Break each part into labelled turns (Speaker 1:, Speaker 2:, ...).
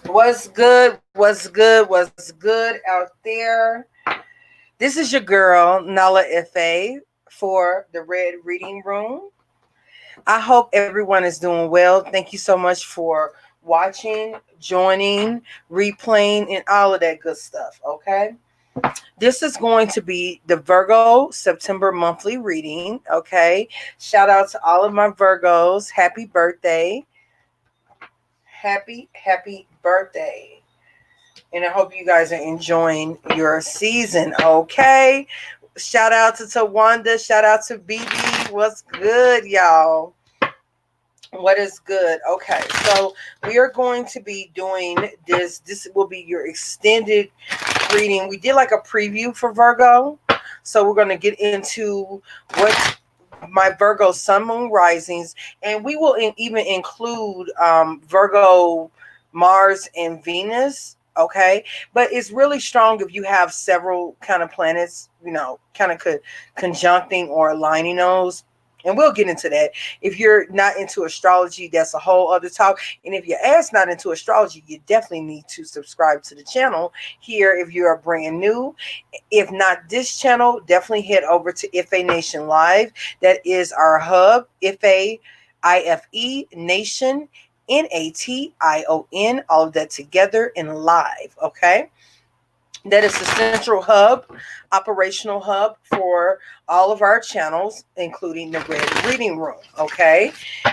Speaker 1: What's good? What's good? What's good out there? This is your girl, Nala-Ife, for the Red Reading Room. I hope everyone is doing well. Thank you so much for watching, joining, replaying, and all of that good stuff. Okay. This is going to be the Virgo September monthly reading. Okay. Shout out to all of my Virgos. Happy birthday. Happy birthday. And I hope you guys are enjoying your season. Okay. Shout out to Tawanda. Shout out to BB. What's good, y'all? What is good? Okay. So we are going to be doing this. This will be your extended reading. We did like a preview for Virgo. So we're going to get into what my Virgo sun, moon, risings, and we will even include Virgo, Mars, and Venus. Okay, but it's really strong if you have several kind of planets, kind of conjuncting or aligning those. And we'll get into that. If you're not into astrology, that's a whole other talk. And if your ass not into astrology, you definitely need to subscribe to the channel here if you are brand new. If not this channel, definitely head over to Ife Nation Live. That is our hub, Ife, IFE Nation, NATION, all of that together in live. Okay. That is the central hub, operational hub for all of our channels, including the Red Reading Room. Okay.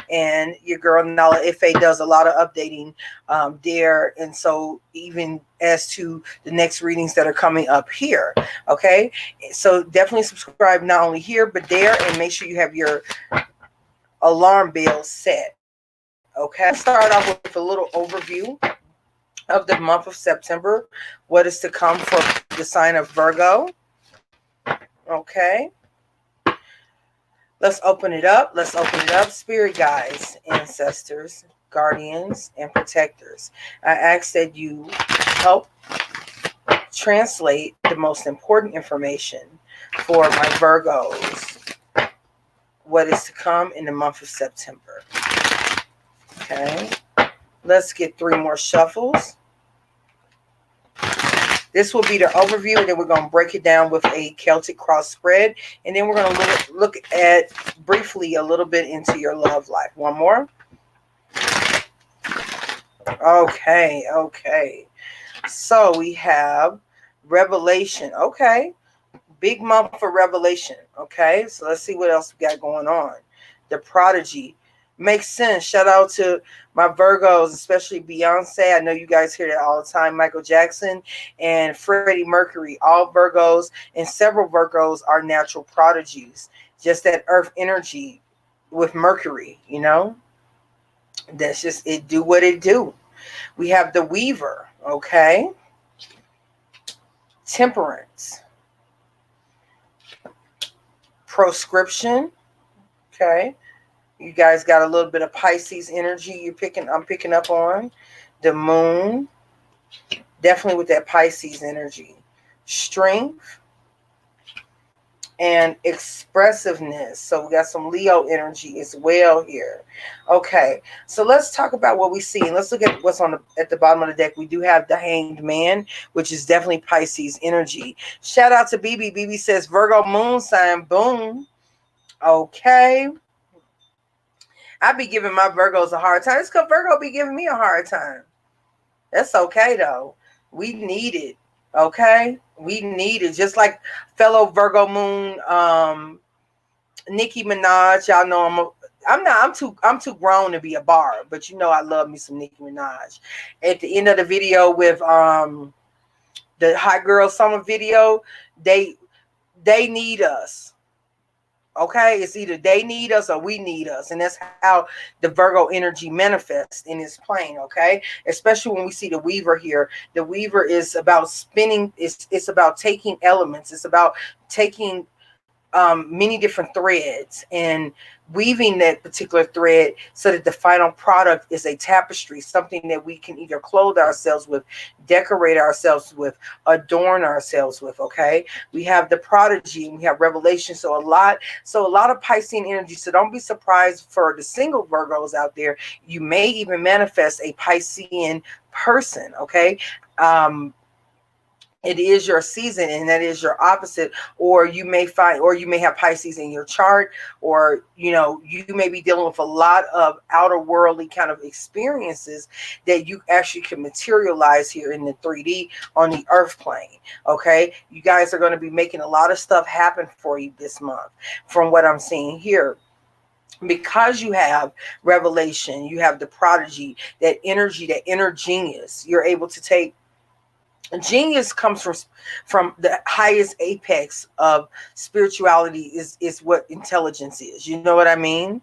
Speaker 1: And your girl Nala-Ife does a lot of updating there. And so even as to the next readings that are coming up here. Okay. So definitely subscribe not only here, but there, and make sure you have your alarm bell set. Okay. Let's start off with a little overview of the month of September, what is to come for the sign of Virgo. Okay. Let's open it up. Let's open it up. Spirit guides, ancestors, guardians, and protectors, I ask that you help translate the most important information for my Virgos. What is to come in the month of September. Okay. Let's get 3 more shuffles. This will be the overview, and then we're going to break it down with a Celtic cross spread. And then we're going to look at briefly a little bit into your love life. One more. Okay. So we have Revelation. Okay. Big month for Revelation. Okay. So let's see what else we got going on. The Prodigy. Makes sense. Shout out to my Virgos, especially Beyonce. I know you guys hear that all the time. Michael Jackson and Freddie Mercury, all Virgos, and several Virgos are natural prodigies. Just that earth energy with Mercury, That's just it. Do what it do. We have the Weaver. Okay. Temperance. Proscription. Okay. You guys got a little bit of Pisces energy I'm picking up on. The Moon, definitely with that Pisces energy. Strength and expressiveness. So we got some Leo energy as well here. Okay, so let's talk about what we see. And let's look at what's at the bottom of the deck. We do have the Hanged Man, which is definitely Pisces energy. Shout out to BB. BB says Virgo moon sign. Boom. Okay. I be giving my Virgos a hard time. It's because Virgo be giving me a hard time. That's okay, though. We need it. Okay? We need it. Just like fellow Virgo moon, Nicki Minaj. Y'all know I'm too grown to be a bar, but I love me some Nicki Minaj. At the end of the video with the Hot Girl Summer video, they need us. Okay, it's either they need us or we need us, and that's how the Virgo energy manifests in its plane. Okay, especially when we see the Weaver here. The Weaver is about spinning. It's about taking elements. It's about taking many different threads and weaving that particular thread so that the final product is a tapestry, something that we can either clothe ourselves with, decorate ourselves with, adorn ourselves with. Okay, we have the prodigy and we have revelation. So a lot of Piscean energy. So don't be surprised for the single Virgos out there. You may even manifest a Piscean person. Okay, it is your season and that is your opposite, or you may have Pisces in your chart, or you may be dealing with a lot of outer worldly kind of experiences that you actually can materialize here in the 3D on the earth plane. Okay, you guys are going to be making a lot of stuff happen for you this month from what I'm seeing here, because you have revelation, you have the prodigy, that energy, that inner genius. You're able to take genius comes from the highest apex of spirituality is what intelligence is. You know what I mean?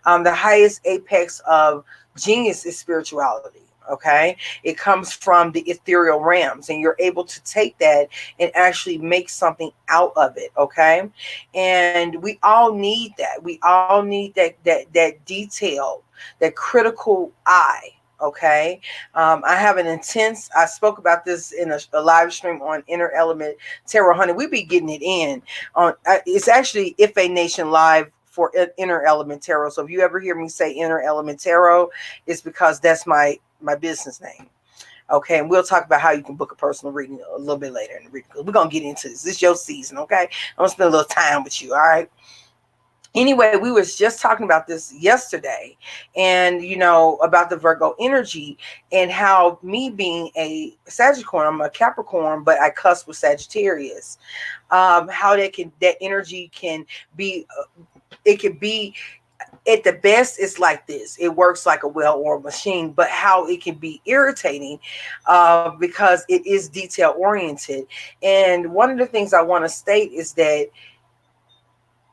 Speaker 1: The highest apex of genius is spirituality. Okay, it comes from the ethereal realms, and you're able to take that and actually make something out of it. Okay, and we all need that. We all need that detail, that critical eye. Okay, I have I spoke about this in a live stream on Inner Element Tarot. Honey, we be getting it in on. It's actually Ife Nation Live for Inner Element Tarot. So if you ever hear me say Inner Element Tarot, it's because that's my business name. Okay, and we'll talk about how you can book a personal reading a little bit later in the reading. We're gonna get into this. This is your season. Okay, I'm gonna spend a little time with you. All right. Anyway, we was just talking about this yesterday, and about the Virgo energy and how me being a Sagittarius, I'm a Capricorn, but I cusp with Sagittarius. How that energy can be, it can be at the best. It's like this. It works like a well-oiled machine, but how it can be irritating because it is detail oriented. And one of the things I want to state is that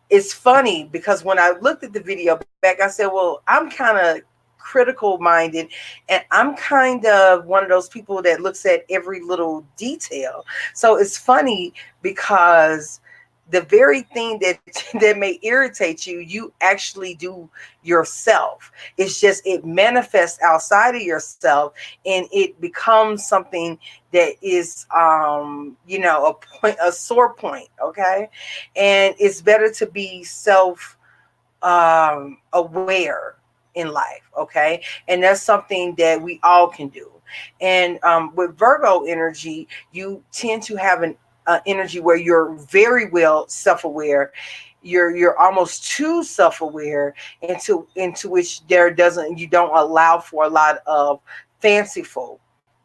Speaker 1: it's funny because when I looked at the video back, I said, well, I'm kind of critical minded and I'm kind of one of those people that looks at every little detail. So it's funny because the very thing that may irritate you, you actually do yourself. It's just it manifests outside of yourself and it becomes something that is a sore point. Okay, and it's better to be self aware in life. Okay, and that's something that we all can do. And with Virgo energy, you tend to have an energy where you're very well self-aware. You're almost too self-aware, into which you don't allow for a lot of fanciful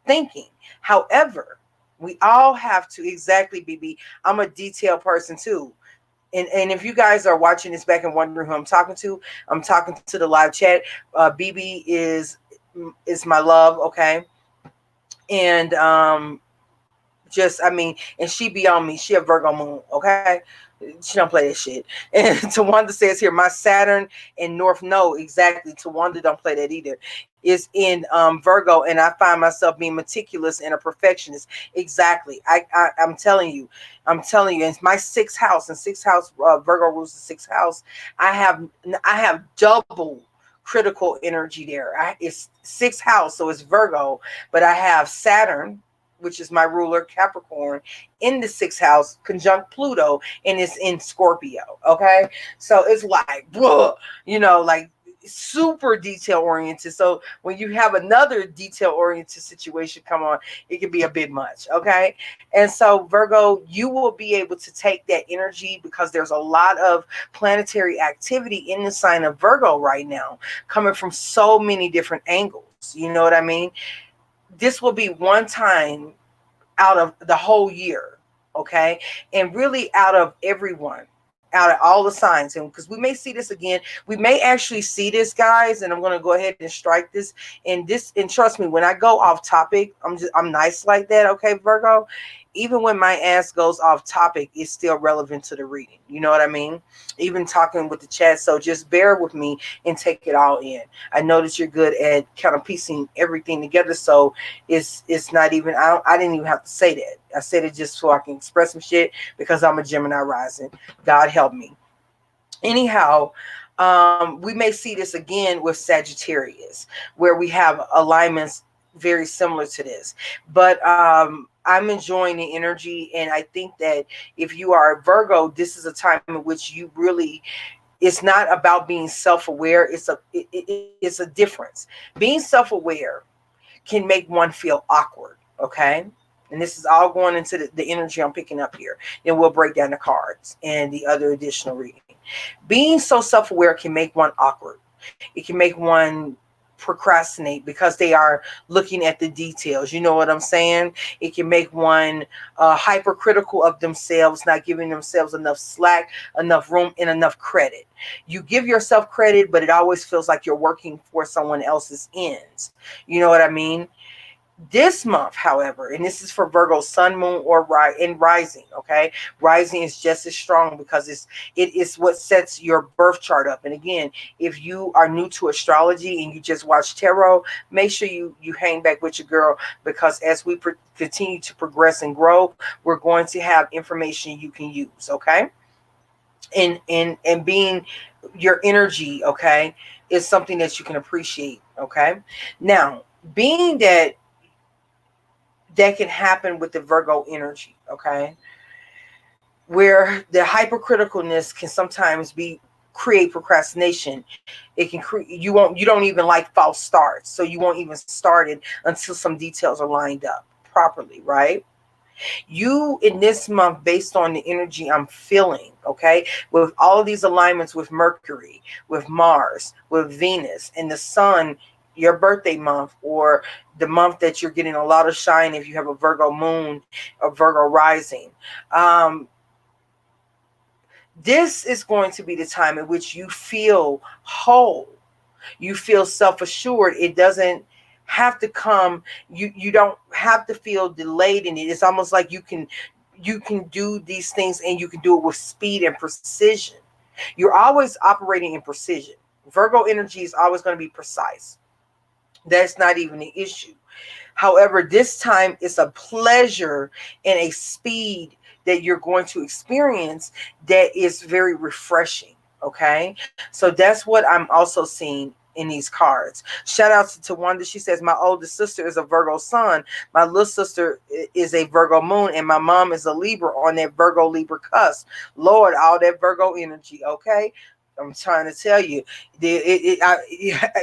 Speaker 1: thinking. However, we all have to exactly be. I'm a detailed person too. And if you guys are watching this back and wondering who I'm talking to the live chat. BB is my love, okay? And and she be on me. She a Virgo moon, okay? She don't play that shit. And Tawanda says here, my Saturn in North Node, exactly. Tawanda don't play that either. Is in Virgo, and I find myself being meticulous and a perfectionist. Exactly. I'm telling you. It's my sixth house, and sixth house Virgo rules the sixth house. I have double critical energy there. It's sixth house, so it's Virgo, but I have Saturn, which is my ruler, Capricorn, in the sixth house, conjunct Pluto, and it's in Scorpio. Okay, so it's like, like super detail oriented. So when you have another detail oriented situation come on, it can be a bit much. Okay, and so Virgo, you will be able to take that energy because there's a lot of planetary activity in the sign of Virgo right now, coming from so many different angles. You know what I mean? This will be one time out of the whole year, okay? And really out of everyone, out of all the signs. And because we may see this again, we may actually see this, guys, and I'm going to go ahead and strike this. And trust me, when I go off topic, I'm nice like that, okay, Virgo? even when my ass goes off topic, it's still relevant to the reading. You know what I mean? Even talking with the chat. So just bear with me and take it all in. I know that you're good at kind of piecing everything together. So it's not even, I didn't even have to say that. I said it just so I can express some shit because I'm a Gemini rising. God help me. Anyhow, we may see this again with Sagittarius, where we have alignments very similar to this. But I'm enjoying the energy, and I think that if you are a Virgo, this is a time in which you really, it's not about being self-aware. It's a difference. Being self-aware can make one feel awkward, okay? And this is all going into the energy I'm picking up here. Then we'll break down the cards and the other additional reading. Being so self-aware can make one awkward. It can make one procrastinate because they are looking at the details. You know what I'm saying? It can make one hypercritical of themselves, not giving themselves enough slack, enough room, and enough credit. You give yourself credit, but it always feels like you're working for someone else's ends. You know what I mean? This month, however, and this is for Virgo, sun, moon, or rising, okay? Rising is just as strong because it is what sets your birth chart up. And again, if you are new to astrology and you just watch tarot, make sure you hang back with your girl, because as we continue to progress and grow, we're going to have information you can use, okay? And being your energy, okay, is something that you can appreciate, okay? Now, being that can happen with the Virgo energy, okay? Where the hypercriticalness can sometimes create procrastination. It can create, you don't even like false starts, so you won't even start it until some details are lined up properly, right? You in this month, based on the energy I'm feeling, okay, with all of these alignments with Mercury, with Mars, with Venus, and the Sun, your birthday month, or the month that you're getting a lot of shine if you have a Virgo moon or Virgo rising. This is going to be the time in which you feel whole. You feel self-assured. It doesn't have to come, you don't have to feel delayed in it. It's almost like you can do these things, and you can do it with speed and precision. You're always operating in precision. Virgo energy is always going to be precise. That's not even the issue. However, this time it's a pleasure and a speed that you're going to experience that is very refreshing. Okay, so that's what I'm also seeing in these cards. Shout out to Wanda. She says, my oldest sister is a Virgo sun, my little sister is a Virgo moon, and my mom is a Libra on that Virgo Libra cusp. Lord, all that Virgo energy. Okay, I'm trying to tell you,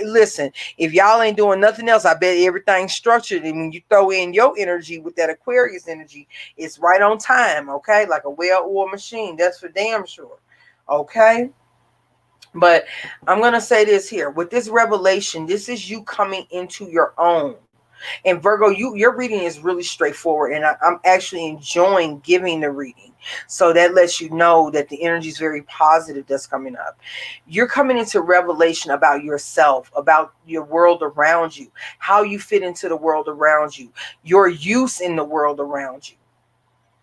Speaker 1: listen, if y'all ain't doing nothing else, I bet everything's structured. And when you throw in your energy with that Aquarius energy, it's right on time, okay? Like a well-oiled machine. That's for damn sure, okay? But I'm going to say this here. With this revelation, this is you coming into your own. And Virgo, your reading is really straightforward, and I'm actually enjoying giving the reading. So that lets you know that the energy is very positive that's coming up. You're coming into revelation about yourself, about your world around you, how you fit into the world around you, your use in the world around you.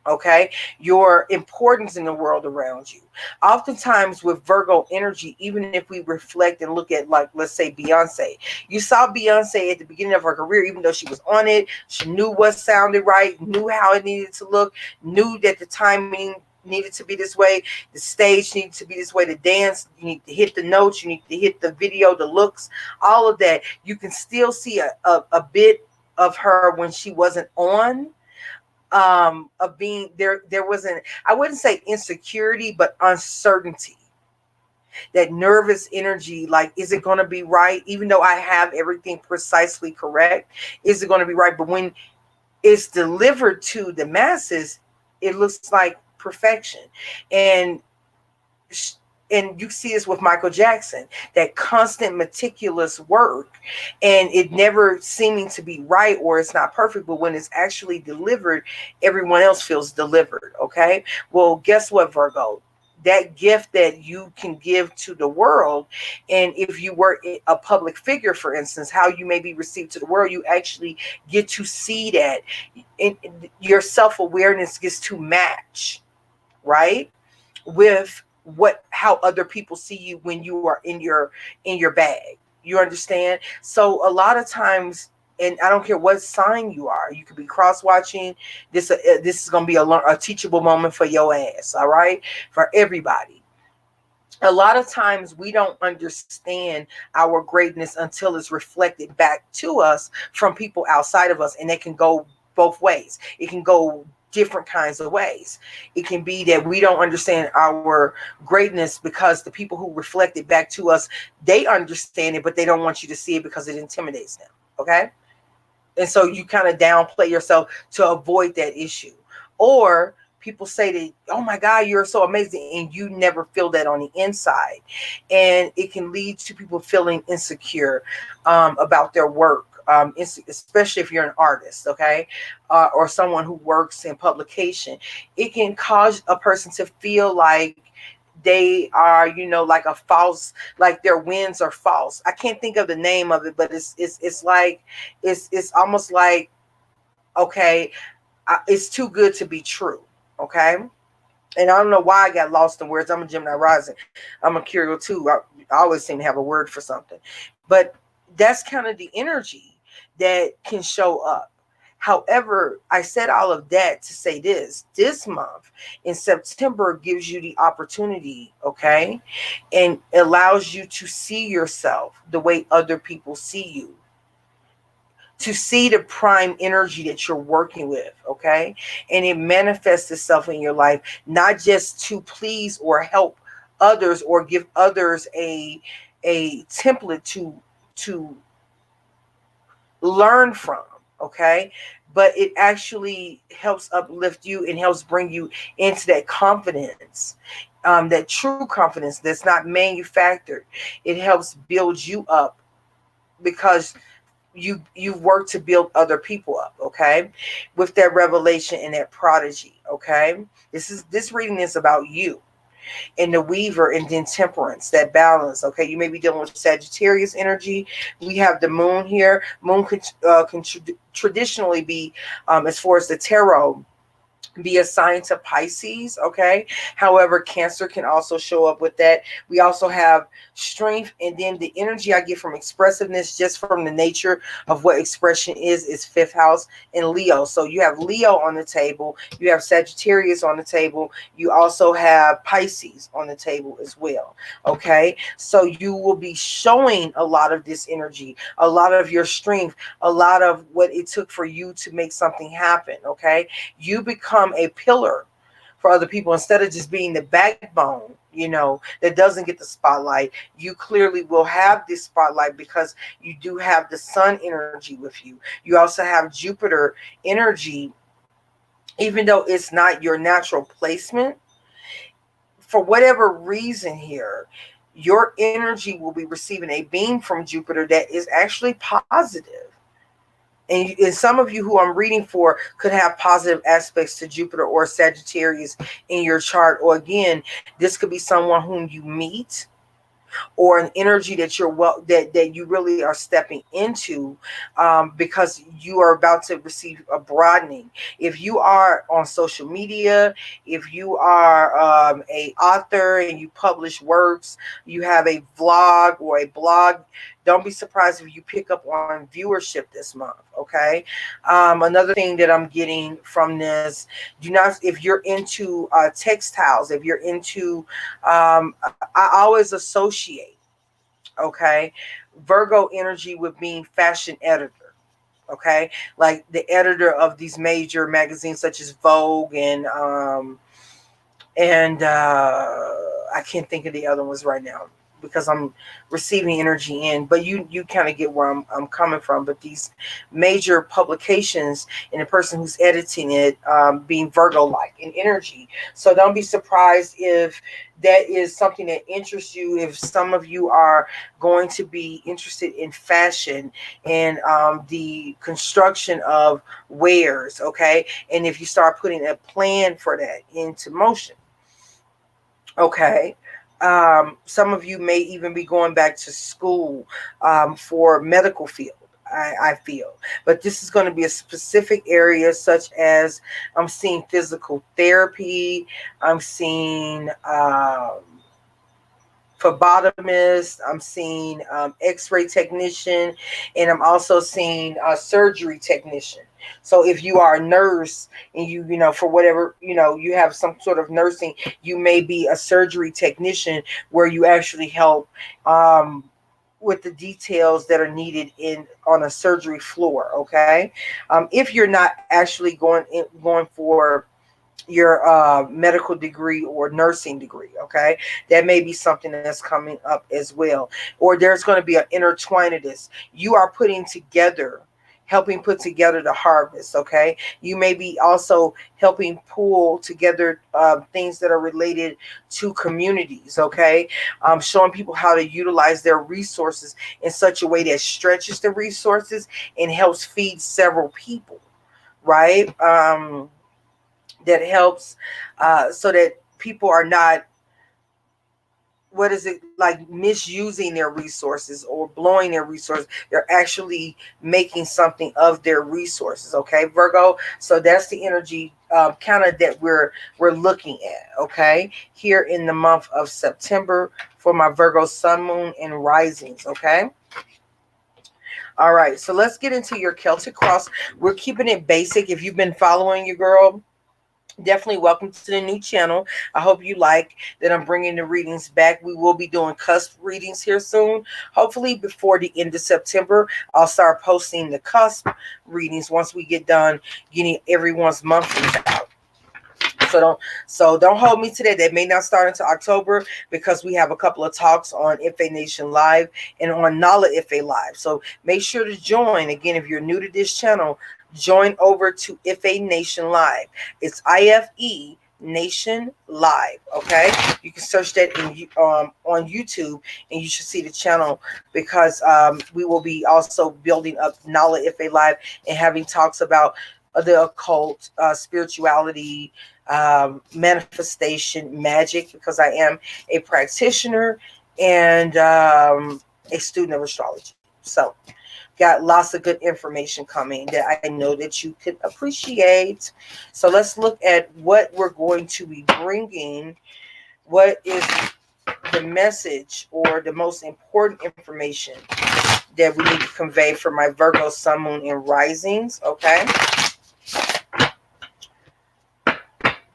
Speaker 1: Okay, your importance in the world around you. Oftentimes with Virgo energy, even if we reflect and look at, like, let's say Beyonce, you saw Beyonce at the beginning of her career, even though she was on it, she knew what sounded right, knew how it needed to look, knew that the timing needed to be this way, the stage needed to be this way, the dance, you need to hit the notes, you need to hit the video, the looks, all of that. You can still see a bit of her when she wasn't on. Of being there wasn't, I wouldn't say insecurity, but uncertainty, that nervous energy, like, is it going to be right? Even though I have everything precisely correct, is it going to be right? But when it's delivered to the masses, it looks like perfection. And you see this with Michael Jackson, that constant meticulous work, and it never seeming to be right, or it's not perfect, but when it's actually delivered, everyone else feels delivered. Okay, well, guess what, Virgo? that gift that you can give to the world. And if you were a public figure, for instance, how you may be received to the world, you actually get to see that your self-awareness gets to match, right, with how other people see you when you are in your bag. You understand? So a lot of times, and I don't care what sign you are, you could be cross watching. This is going to be a teachable moment for your ass. All right, for everybody. A lot of times we don't understand our greatness until it's reflected back to us from people outside of us, and it can go both ways. It can go different kinds of ways. It can be that we don't understand our greatness because the people who reflect it back to us, they understand it, but they don't want you to see it because it intimidates them. Okay? And so you kind of downplay yourself to avoid that issue. Or people say that, oh my God, you're so amazing, and you never feel that on the inside. And it can lead to people feeling insecure about their work, especially if you're an artist, okay, or someone who works in publication. It can cause a person to feel like they are, like a false, like their wins are false. I can't think of the name of it, but it's like it's almost like, okay, it's too good to be true. Okay. And I don't know why I got lost in words. I'm a Gemini rising. I'm a Mercury too. I always seem to have a word for something. But that's kind of the energy that can show up. However, I said all of that to say this month in September gives you the opportunity, okay, and allows you to see yourself the way other people see you, to see the prime energy that you're working with, okay? And it manifests itself in your life, not just to please or help others or give others a template to learn from, okay? But it actually helps uplift you and helps bring you into that confidence, that true confidence that's not manufactured. It helps build you up because you work to build other people up, okay, with that revelation and that prodigy, okay. This reading is about you and the weaver, and then temperance, that balance, okay. You may be dealing with Sagittarius energy. We have the moon here. Moon can traditionally be, as far as the tarot, be assigned to Pisces, okay. However, Cancer can also show up with that. We also have strength, and then the energy I get from expressiveness, just from the nature of what expression is fifth house and Leo. So you have Leo on the table, you have Sagittarius on the table, you also have Pisces on the table as well, okay. So you will be showing a lot of this energy, a lot of your strength, a lot of what it took for you to make something happen, okay. You become a pillar for other people instead of just being the backbone, that doesn't get the spotlight. You clearly will have this spotlight because you do have the sun energy with you. You also have Jupiter energy, even though it's not your natural placement. For whatever reason here, your energy will be receiving a beam from Jupiter that is actually positive. And some of you who I'm reading for could have positive aspects to Jupiter or Sagittarius in your chart. Or again, this could be someone whom you meet, or an energy that that you really are stepping into, because you are about to receive a broadening. If you are on social media, if you are a author and you publish works, you have a vlog or a blog, don't be surprised if you pick up on viewership this month, okay. Another thing that I'm getting from this, if you're into textiles, if you're into, I always associate, okay, Virgo energy with being fashion editor, okay, like the editor of these major magazines such as Vogue and I can't think of the other ones right now because I'm receiving energy in, but you kind of get where I'm coming from. But these major publications and the person who's editing it being Virgo-like in energy. So don't be surprised if that is something that interests you. If some of you are going to be interested in fashion and the construction of wares, okay? And if you start putting a plan for that into motion, Okay. Some of you may even be going back to school for medical field. I feel, but this is going to be a specific area, such as I'm seeing physical therapy. I'm seeing phlebotomist. I'm seeing X-ray technician, and I'm also seeing surgery technician. So if you are a nurse and you for whatever, you have some sort of nursing, you may be a surgery technician where you actually help with the details that are needed on a surgery floor. Okay, if you're not actually going for your medical degree or nursing degree, okay, that may be something that's coming up as well. Or there's going to be an intertwinedness. You are helping put together the harvest. Okay, you may be also helping pull together things that are related to communities. Okay, showing people how to utilize their resources in such a way that stretches the resources and helps feed several people, right? That helps so that people are not, what is it, like, misusing their resources or blowing their resources. They're actually making something of their resources. Okay, Virgo. So that's the energy kind of that we're looking at. Okay, here in the month of September for my Virgo sun, moon, and risings. Okay. All right, so let's get into your Celtic cross. We're keeping it basic. If you've been following your girl, definitely welcome to the new channel. I hope you like that I'm bringing the readings back. We will be doing cusp readings here soon. Hopefully before the end of September, I'll start posting the cusp readings once we get done getting everyone's monthlies out. So don't hold me to that. That may not start until October because we have a couple of talks on Ife Nation Live and on Nala-Ife Live. So make sure to join. Again, if you're new to this channel, join over to Ife Nation Live. It's IFE Nation Live. Okay, you can search that on YouTube, and you should see the channel because we will be also building up Nala-Ife Live and having talks about the occult, spirituality, manifestation, magic, because I am a practitioner and a student of astrology. So got lots of good information coming that I know that you could appreciate. So let's look at what we're going to be bringing. What is the message or the most important information that we need to convey for my Virgo sun, moon, and risings? Okay,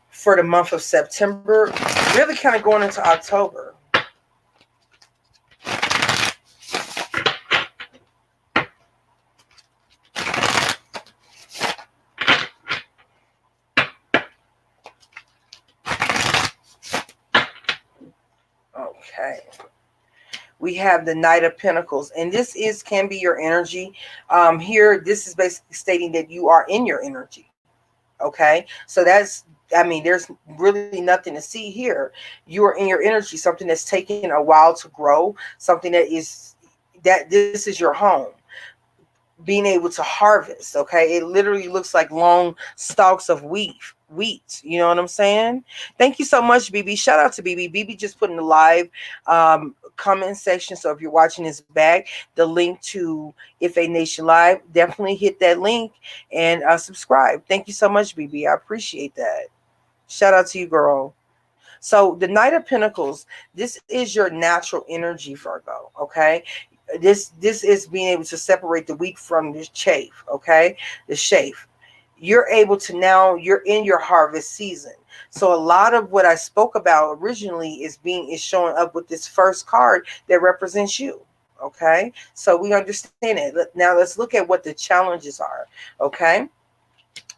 Speaker 1: for the month of September, really kind of going into October. Okay. We have the Knight of Pentacles, and this can be your energy. Here, this is basically stating that you are in your energy. Okay, so there's really nothing to see here. You are in your energy, something that's taking a while to grow, something that this is your home, being able to harvest. Okay, it literally looks like long stalks of wheat. You know what I'm saying? Thank you so much, BB. Shout out to BB. BB just put in the live comment section. So if you're watching this back, the link to Ife Nation Live, definitely hit that link and subscribe. Thank you so much, BB. I appreciate that. Shout out to you, girl. So the Knight of Pentacles, this is your natural energy, Virgo. Okay, this is being able to separate the wheat from the chaff. Okay, the chaff. You're able to, now you're in your harvest season. So a lot of what I spoke about originally is showing up with this first card that represents you. Okay, so we understand it. Now let's look at what the challenges are. Okay.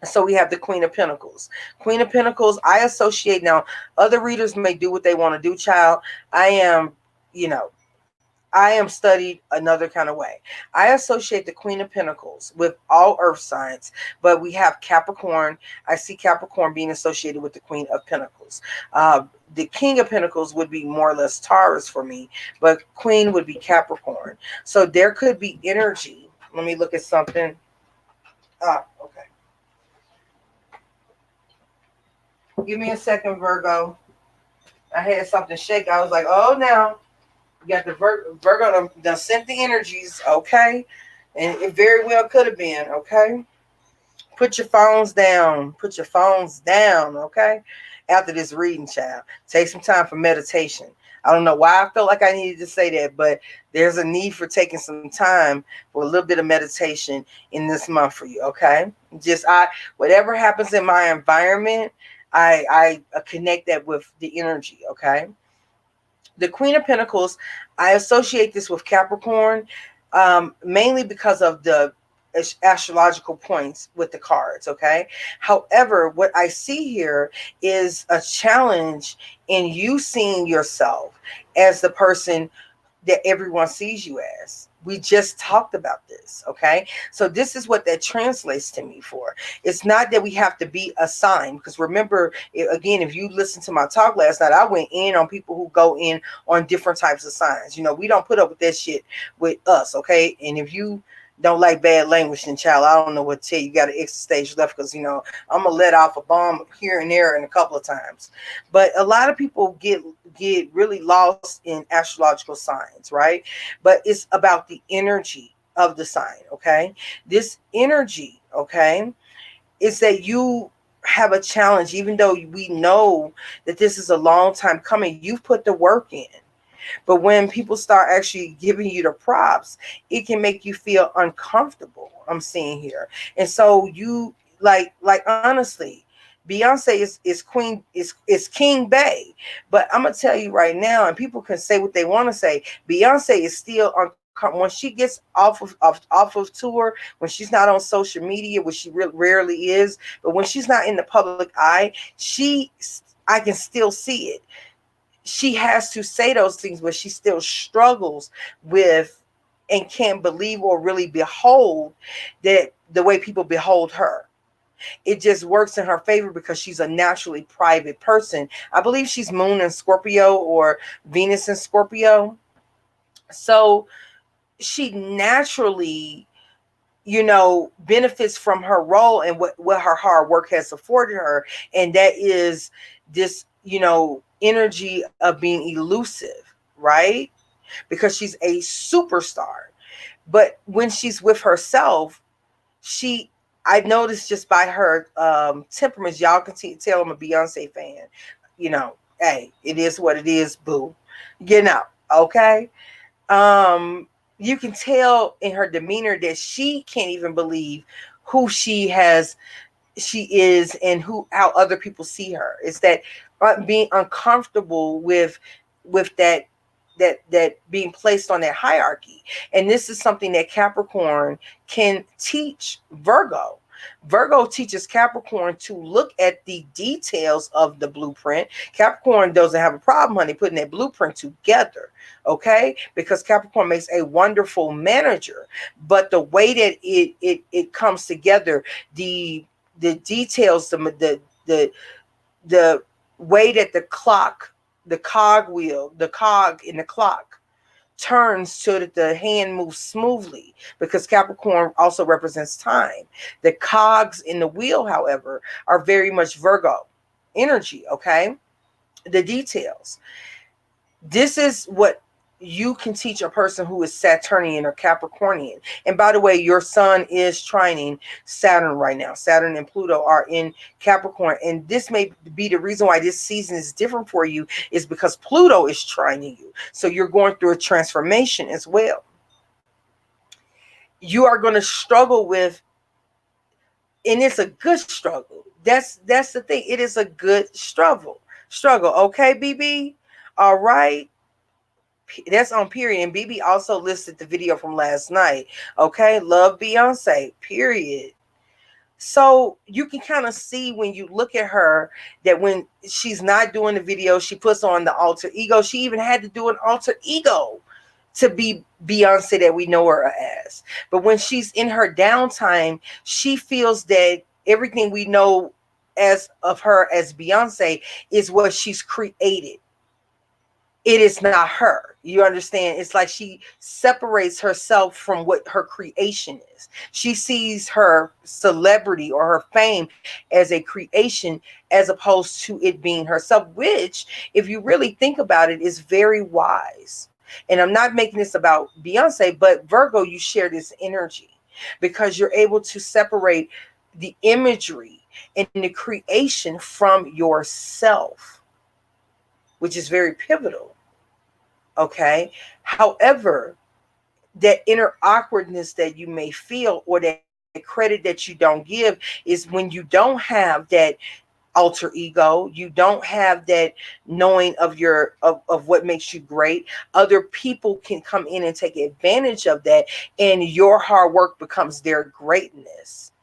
Speaker 1: So we have the Queen of Pentacles. Queen of Pentacles, I associate, now other readers may do what they want to do, child. I am, I am studied another kind of way. I associate the Queen of Pentacles with all earth signs, but we have Capricorn. I see Capricorn being associated with the Queen of Pentacles. The King of Pentacles would be more or less Taurus for me, but Queen would be Capricorn. So there could be energy. Let me look at something. Okay. Give me a second, Virgo. I had something shake. I was like, oh, now you got the Virgo done sent the energies, okay? And it very well could have been, okay? Put your phones down. Put your phones down, okay? After this reading, child. Take some time for meditation. I don't know why I felt like I needed to say that, but there's a need for taking some time for a little bit of meditation in this month for you, okay? Just whatever happens in my environment, I connect that with the energy, okay? The Queen of Pentacles, I associate this with Capricorn, mainly because of the astrological points with the cards, okay? However, what I see here is a challenge in you seeing yourself as the person that everyone sees you as. We just talked about this, okay? So this is what that translates to me for. It's not that we have to be a sign, because remember, again, if you listen to my talk last night, I went in on people who go in on different types of signs. You know, we don't put up with that shit with us, okay? And if you don't like bad language, then child, I don't know what to tell you. You got an extra stage left, because, you know, I'm going to let off a bomb here and there and a couple of times. But a lot of people get really lost in astrological signs, right? But it's about the energy of the sign, okay? This energy, okay, is that you have a challenge, even though we know that this is a long time coming. You've put the work in. But when people start actually giving you the props, it can make you feel uncomfortable. I'm seeing here. And so you like honestly, Beyonce is queen, is King Bay. But I'm gonna tell you right now, and people can say what they want to say, Beyonce is still on when she gets off of tour, when she's not on social media, which she rarely is, but when she's not in the public eye, I can still see it. She has to say those things, but she still struggles with and can't believe or really behold that the way people behold her. It just works in her favor because she's a naturally private person. I believe she's Moon in Scorpio or Venus in Scorpio. So she naturally, you know, benefits from her role and what her hard work has afforded her. And that is this, you know, energy of being elusive, right? Because she's a superstar. But when she's with herself, I've noticed just by her temperaments, y'all can tell I'm a Beyonce fan. You know, hey, it is what it is, boo. You know, okay? You can tell in her demeanor that she can't even believe who she is and how other people see her. It's that being uncomfortable with that being placed on that hierarchy. And this is something that Capricorn can teach Virgo. Virgo teaches Capricorn to look at the details of the blueprint. Capricorn doesn't have a problem, honey, putting that blueprint together, okay? Because Capricorn makes a wonderful manager. But the way that it comes together, the details, the way that the cog in the clock turns so that the hand moves smoothly, because Capricorn also represents time. The cogs in the wheel, however, are very much Virgo energy, okay? The details. This is what you can teach a person who is Saturnian or Capricornian. And by the way, your sun is trining Saturn right now. Saturn and Pluto are in Capricorn. And this may be the reason why this season is different for you, is because Pluto is trining you. So you're going through a transformation as well. You are going to struggle with, and it's a good struggle. That's the thing. It is a good struggle. Okay, BB? All right. That's on period. And BB also listed the video from last night. Okay, love Beyonce, period. So you can kind of see when you look at her that when she's not doing the video, she puts on the alter ego. She even had to do an alter ego to be Beyonce that we know her as. But when she's in her downtime, she feels that everything we know as of her as Beyonce is what she's created. it is not her. You understand? It's like she separates herself from what her creation is. She sees her celebrity or her fame as a creation as opposed to it being herself, which, if you really think about it, is very wise. And I'm not making this about Beyonce, but Virgo, you share this energy because you're able to separate the imagery and the creation from yourself, which is very pivotal. Okay. However, that inner awkwardness that you may feel or that credit that you don't give is when you don't have that alter ego, you don't have that knowing of of what makes you great. Other people can come in and take advantage of that, and your hard work becomes their greatness.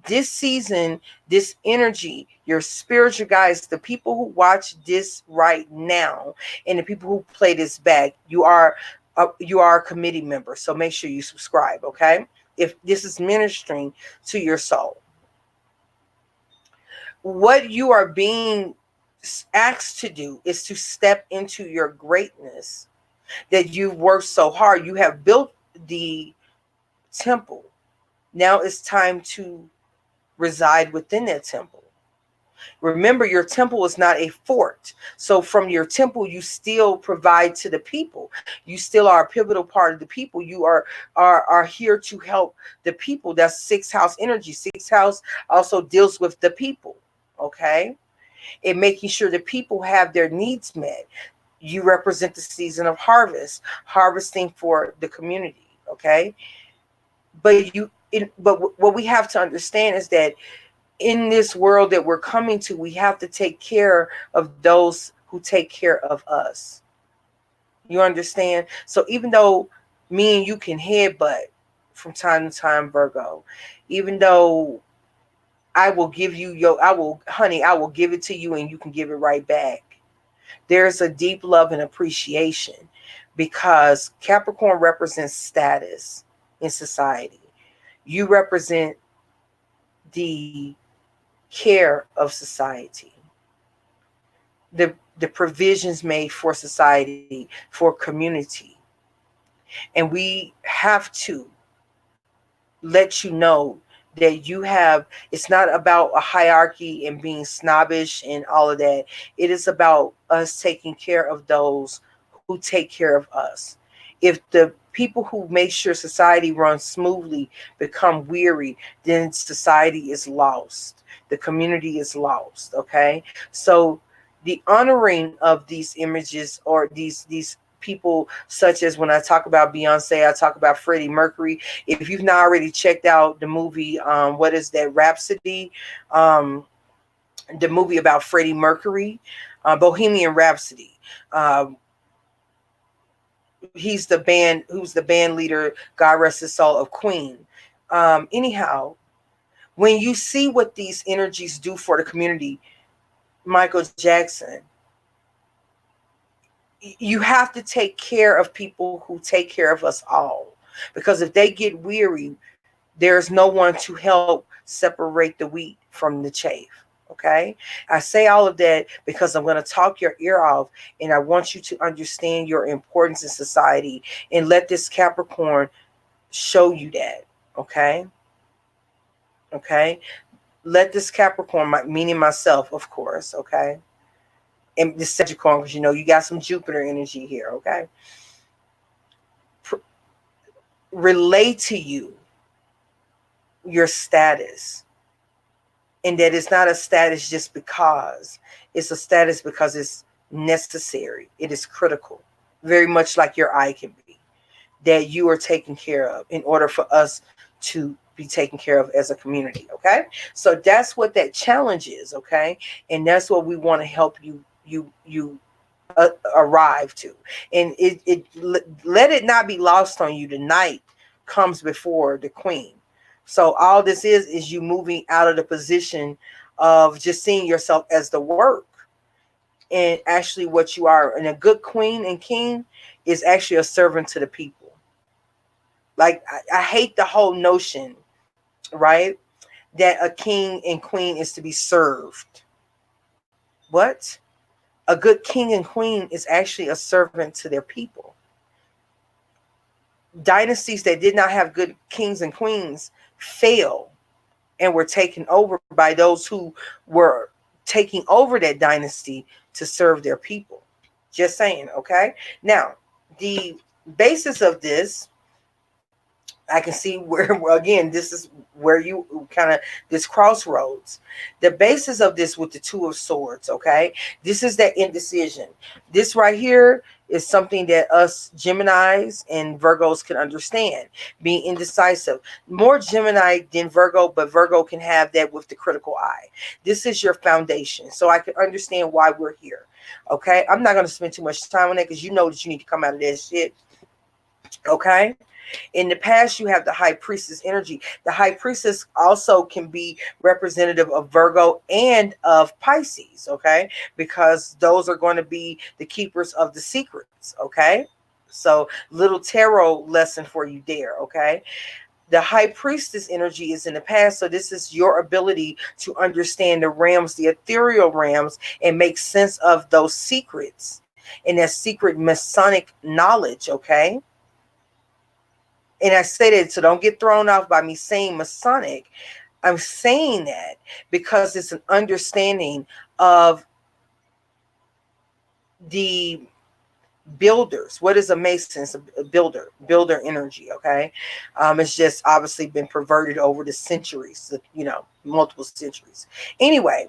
Speaker 1: This season, this energy, your spiritual guides, the people who watch this right now, and the people who play this back, you are a committee member. So make sure you subscribe, okay? If this is ministering to your soul, what you are being asked to do is to step into your greatness that you've worked so hard. You have built the temple. Now it's time to reside within that temple. Remember, your temple is not a fort. So from your temple, you still provide to the people. You still are a pivotal part of the people. You are here to help the people. That's sixth house energy. Sixth house also deals with the people. Okay. And making sure the people have their needs met. You represent the season of harvest, harvesting for the community. Okay. But what we have to understand is that in this world that we're coming to, we have to take care of those who take care of us. You understand? So even though me and you can headbutt from time to time, Virgo, even though I will give you I will give it to you and you can give it right back. There's a deep love and appreciation because Capricorn represents status in society. You represent the care of society, the provisions made for society, for community. And we have to let you know that you have, it's not about a hierarchy and being snobbish and all of that. It is about us taking care of those who take care of us. If the people who make sure society runs smoothly become weary, then society is lost. The community is lost. Okay. So the honoring of these images or these people, such as when I talk about Beyonce, I talk about Freddie Mercury. If you've not already checked out the movie, what is that, Rhapsody, the movie about Freddie Mercury, Bohemian Rhapsody. He's who's the band leader, God rest his soul, of Queen. Anyhow, when you see what these energies do for the community, Michael Jackson, you have to take care of people who take care of us all. Because if they get weary, there's no one to help separate the wheat from the chaff. Okay. I say all of that because I'm going to talk your ear off, and I want you to understand your importance in society and let this Capricorn show you that. Okay. Okay. Let this Capricorn, meaning myself, of course. Okay. And this Sagittarius, because you got some Jupiter energy here. Okay. Relate to you your status, and that it's not a status just because. It's a status because it's necessary. It is critical, very much like your eye can be, that you are taken care of in order for us to be taken care of as a community. Okay, so that's what that challenge is. Okay, and that's what we want to help you arrive to. And let it not be lost on you. The knight comes before the queen. So all this is you moving out of the position of just seeing yourself as the work, and actually what you are. And a good queen and king is actually a servant to the people. Like I hate the whole notion, right, that a king and queen is to be served. What? A good king and queen is actually a servant to their people. Dynasties that did not have good kings and queens fail and were taken over by those who were taking over that dynasty to serve their people. Just saying, okay? Now, the basis of this, I can see where, again, this is where you kind of, this crossroads. The basis of this with the Two of Swords, okay? This is that indecision. This right here is something that us Geminis and Virgos can understand, being indecisive. More Gemini than Virgo, but Virgo can have that with the critical eye. This is your foundation. So I can understand why we're here, okay? I'm not going to spend too much time on that because you know that you need to come out of that shit, okay? In the past, you have the high priestess energy. The high priestess also can be representative of Virgo and of Pisces, okay? Because those are going to be the keepers of the secrets, okay? So little tarot lesson for you there, okay? The high priestess energy is in the past, so this is your ability to understand the realms, the ethereal realms, and make sense of those secrets and that secret Masonic knowledge, okay? And I say that, so don't get thrown off by me saying Masonic. I'm saying that because it's an understanding of the builders. What is a Mason? It's a builder energy, okay? It's just obviously been perverted over the centuries, you know, multiple centuries. Anyway,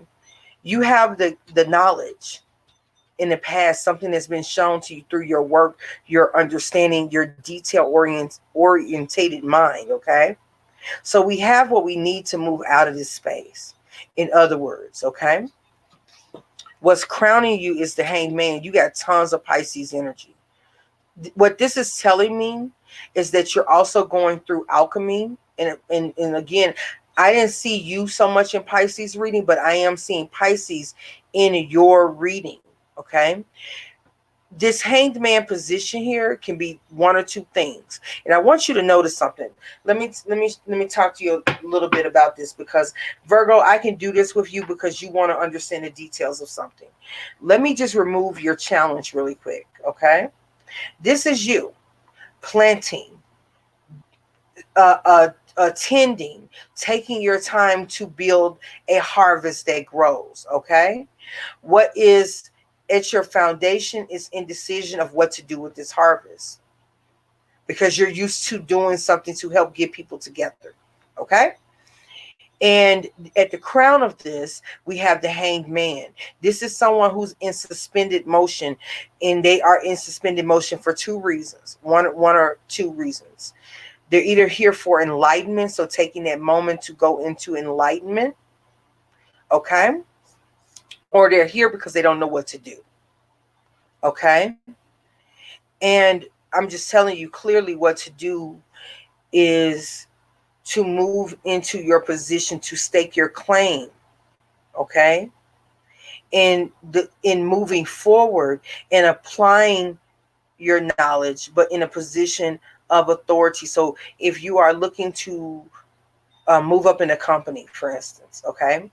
Speaker 1: you have the knowledge in the past, something that's been shown to you through your work, your understanding, your detail-orientated mind, okay? So we have what we need to move out of this space. In other words, okay? What's crowning you is the Hanged Man. You got tons of Pisces energy. What this is telling me is that you're also going through alchemy. And again, I didn't see you so much in Pisces reading, but I am seeing Pisces in your reading. Okay, this Hanged Man position here can be one or two things, and I want you to notice something. Let me talk to you a little bit about this, because Virgo, I can do this with you because you want to understand the details of something. Let me just remove your challenge really quick. Okay, this is you planting, attending, taking your time to build a harvest that grows. Okay, what is at your foundation is indecision of what to do with this harvest, because you're used to doing something to help get people together. Okay, and at the crown of this, we have the Hanged Man. This is someone who's in suspended motion, and they are in suspended motion for two reasons. One or two reasons. They're either here for enlightenment, so taking that moment to go into enlightenment, okay? Or they're here because they don't know what to do, okay? And I'm just telling you clearly what to do is to move into your position to stake your claim, okay? In moving forward and applying your knowledge, but in a position of authority. So if you are looking to move up in a company, for instance, okay,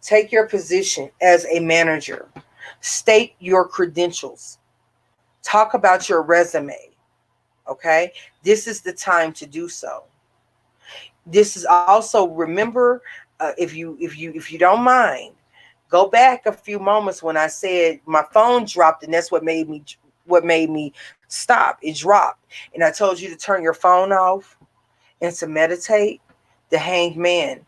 Speaker 1: take your position as a manager, state your credentials, talk about your resume, okay? This is the time to do so. This is also, remember, if you don't mind, go back a few moments when I said my phone dropped, and that's what made me stop. It dropped, and I told you to turn your phone off and to meditate. The Hanged Man,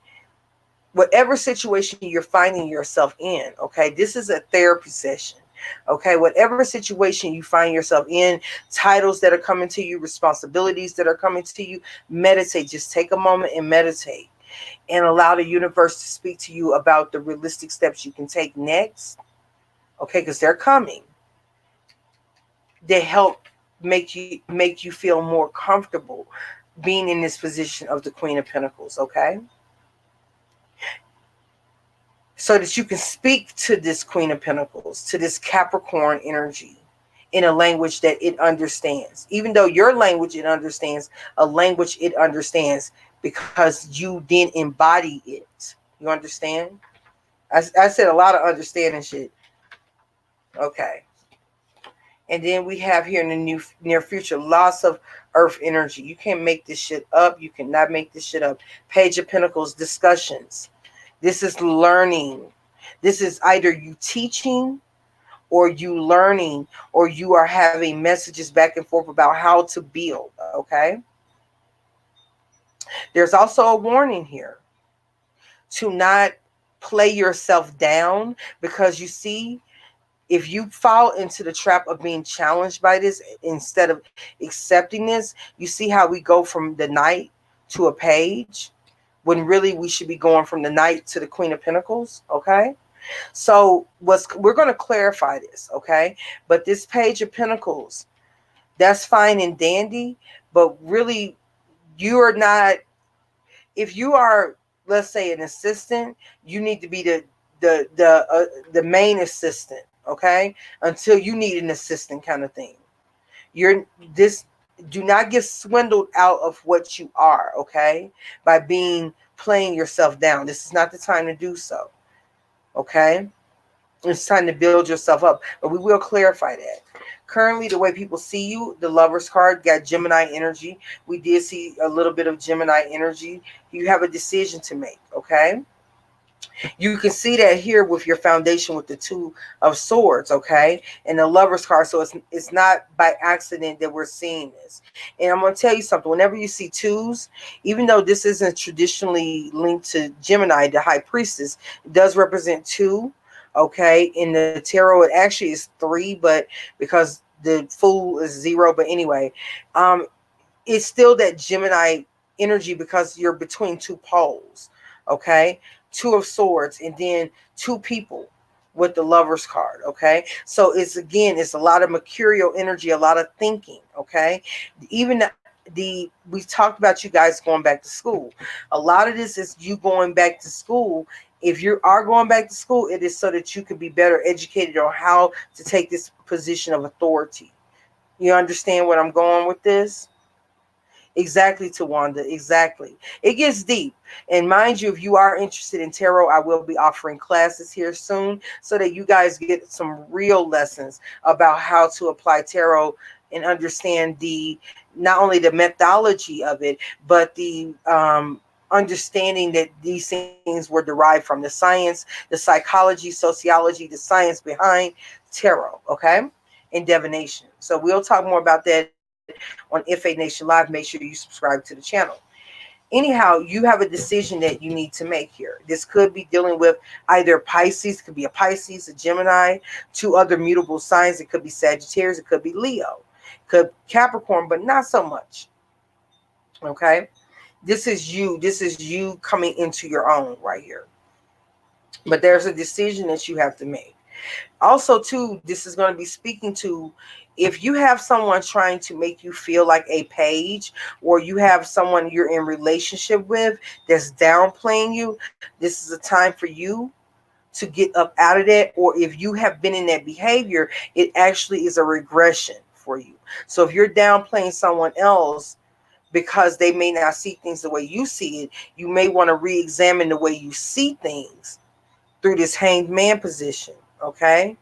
Speaker 1: whatever situation you're finding yourself in, okay, this is a therapy session. Okay, whatever situation you find yourself in, titles that are coming to you, responsibilities that are coming to you, meditate. Just take a moment and meditate and allow the universe to speak to you about the realistic steps you can take next. Okay, because they're coming. They help make you feel more comfortable being in this position of the Queen of Pentacles, okay? So that you can speak to this Queen of Pentacles, to this Capricorn energy, in a language that it understands. Even though your language it understands, a language it understands, because you then embody it. You understand? I said a lot of understanding shit. Okay. And then we have here in the near future, loss of earth energy. You can't make this shit up. You cannot make this shit up. Page of Pentacles, discussions. This is learning. This is either you teaching or you learning, or you are having messages back and forth about how to build. Okay. There's also a warning here to not play yourself down, because you see, if you fall into the trap of being challenged by this instead of accepting this, you see how we go from the Knight to a Page, when really we should be going from the Knight to the Queen of Pentacles. Okay. So we're going to clarify this. Okay. But this Page of Pentacles, that's fine and dandy, but really you are not, if you are, let's say, an assistant, you need to be the main assistant, okay? Until you need an assistant kind of thing. You're this. Do not get swindled out of what you are, okay? By playing yourself down. This is not the time to do so, okay? It's time to build yourself up, but we will clarify that. Currently, the way people see you, the Lover's card got Gemini energy. We did see a little bit of Gemini energy. You have a decision to make, okay? You can see that here with your foundation with the Two of Swords, okay? And the Lover's card, so it's not by accident that we're seeing this. And I'm going to tell you something. Whenever you see twos, even though this isn't traditionally linked to Gemini, the High Priestess, it does represent two, okay? In the tarot, it actually is three, but because the Fool is zero, but anyway, it's still that Gemini energy because you're between two poles, okay? Two of Swords, and then two people with the Lover's card, okay? So it's a lot of mercurial energy, a lot of thinking, okay? Even we talked about you guys going back to school. A lot of this is you going back to school. If you are going back to school, it is so that you can be better educated on how to take this position of authority. You understand what I'm going with this? Exactly, Tawanda. Exactly. It gets deep. And mind you, if you are interested in tarot, I will be offering classes here soon so that you guys get some real lessons about how to apply tarot and understand not only the methodology of it, but the understanding that these things were derived from the science, the psychology, sociology, the science behind tarot, okay? And divination. So we'll talk more about that on FA Nation Live. Make sure you subscribe to the channel. Anyhow, you have a decision that you need to make here. This could be dealing with either Pisces, could be a Pisces, a Gemini, two other mutable signs. It could be Sagittarius, it could be Leo, could Capricorn, but not so much. Okay? This is you coming into your own right here. But there's a decision that you have to make. Also, too, this is going to be speaking to if you have someone trying to make you feel like a page, or you have someone you're in relationship with that's downplaying you. This is a time for you to get up out of that. Or if you have been in that behavior, it actually is a regression for you. So if you're downplaying someone else because they may not see things the way you see it, you may want to re-examine the way you see things through this Hanged Man position, okay?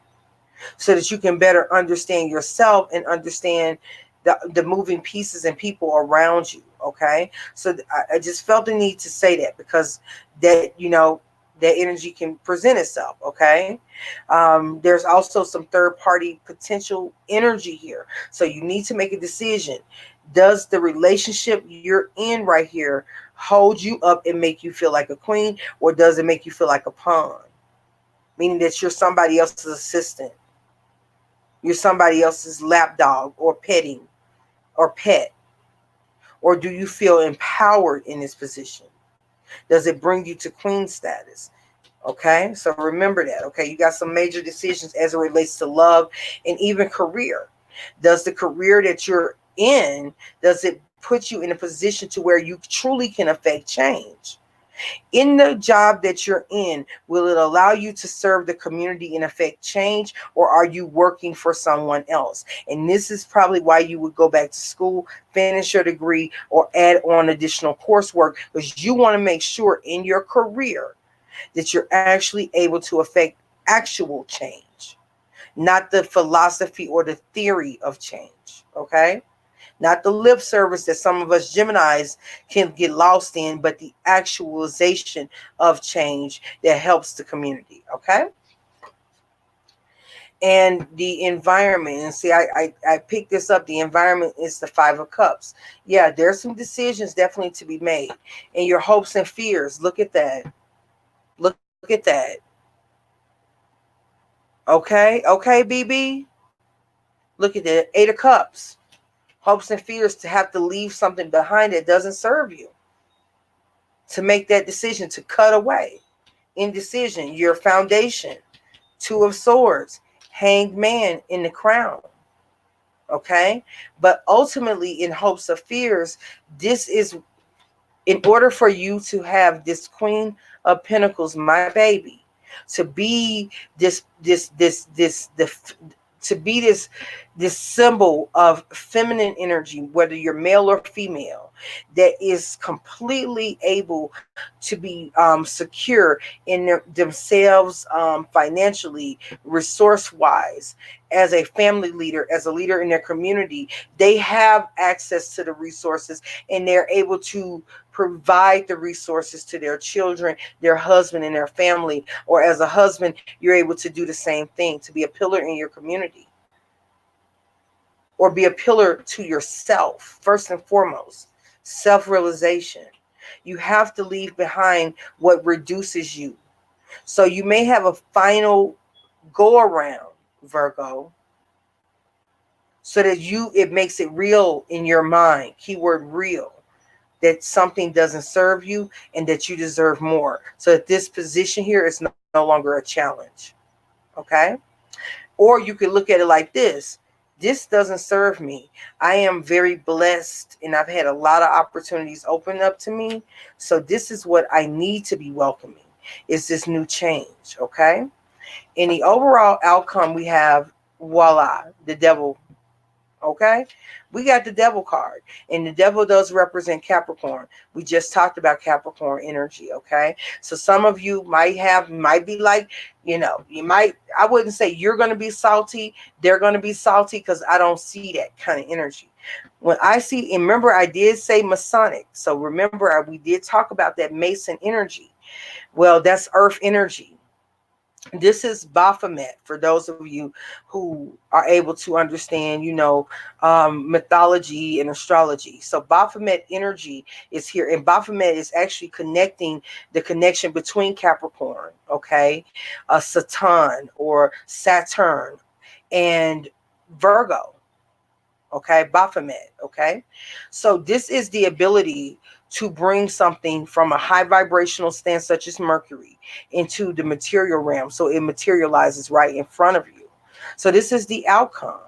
Speaker 1: So that you can better understand yourself and understand the moving pieces and people around you, okay? So I just felt the need to say that because that, that energy can present itself, okay? There's also some third-party potential energy here. So you need to make a decision. Does the relationship you're in right here hold you up and make you feel like a queen, or does it make you feel like a pawn? Meaning that you're somebody else's assistant. You're somebody else's lapdog or petting or pet. Or do you feel empowered in this position? Does it bring you to queen status? Okay, so remember that. Okay, you got some major decisions as it relates to love and even career. Does the career that you're in, does it put you in a position to where you truly can affect change? In the job that you're in, will it allow you to serve the community and affect change, or are you working for someone else? And this is probably why you would go back to school, finish your degree, or add on additional coursework, because you want to make sure in your career that you're actually able to affect actual change. not the philosophy or the theory of change, okay? Not the lip service that some of us Geminis can get lost in, but the actualization of change that helps the community, okay? And the environment, and see, I picked this up. The environment is the Five of Cups. Yeah, there's some decisions definitely to be made. And your hopes and fears, look at that. Look at that. Okay, BB? Look at that. Eight of Cups. Hopes and fears to have to leave something behind that doesn't serve you. To make that decision, to cut away. Indecision, your foundation. Two of Swords. Hanged Man in the crown. Okay? But ultimately, in hopes of fears, this is in order for you to have this Queen of Pentacles, my baby, to be to be this symbol of feminine energy, whether you're male or female, that is completely able to be secure in themselves, financially, resource wise, as a family leader, as a leader in their community. They have access to the resources, and they're able to provide the resources to their children, their husband, and their family. Or as a husband, you're able to do the same thing, to be a pillar in your community, or be a pillar to yourself. First and foremost, self-realization. You have to leave behind what reduces you. So you may have a final go around, Virgo, so that it makes it real in your mind. Keyword real. That something doesn't serve you and that you deserve more. So that this position here is no longer a challenge. Okay? Or you could look at it like this. This doesn't serve me. I am very blessed and I've had a lot of opportunities open up to me. So this is what I need to be welcoming, is this new change. Okay? In the overall outcome, we have, voila, the Devil. Okay, we got the Devil card, and the Devil does represent Capricorn. We just talked about Capricorn energy. Okay, so some of you might be like, I wouldn't say you're going to be salty, they're going to be salty, because I don't see that kind of energy. When I see, and remember I did say Masonic, so remember we did talk about that Mason energy. Well, that's earth energy. This is Baphomet, for those of you who are able to understand, mythology and astrology. So Baphomet energy is here, and Baphomet is actually connecting the connection between Capricorn, okay, Saturn, and Virgo, okay, Baphomet, okay. So this is the ability to bring something from a high vibrational stance, such as Mercury, into the material realm, so it materializes right in front of you. So this is the outcome.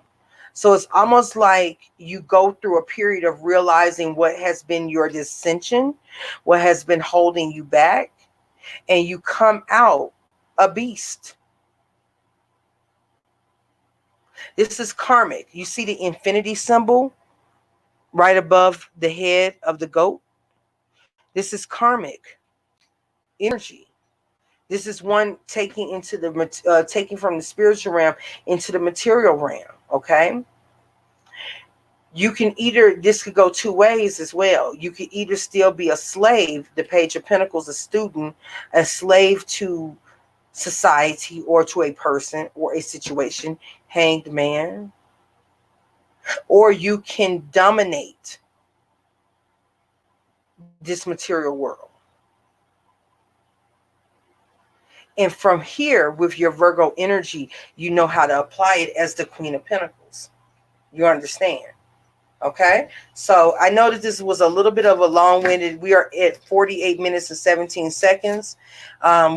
Speaker 1: So it's almost like you go through a period of realizing what has been your dissension, what has been holding you back, and you come out a beast. This is karmic. You see the infinity symbol right above the head of the goat? This is karmic energy. This is one taking taking from the spiritual realm into the material realm. Okay. This could go two ways as well. You could either still be a slave, the Page of Pentacles, a student, a slave to society or to a person or a situation, Hanged Man, or you can dominate this material world. And from here, with your Virgo energy, you know how to apply it as the Queen of Pentacles. You understand? Okay? So I know that this was a little bit of a long-winded. We are at 48 minutes and 17 seconds.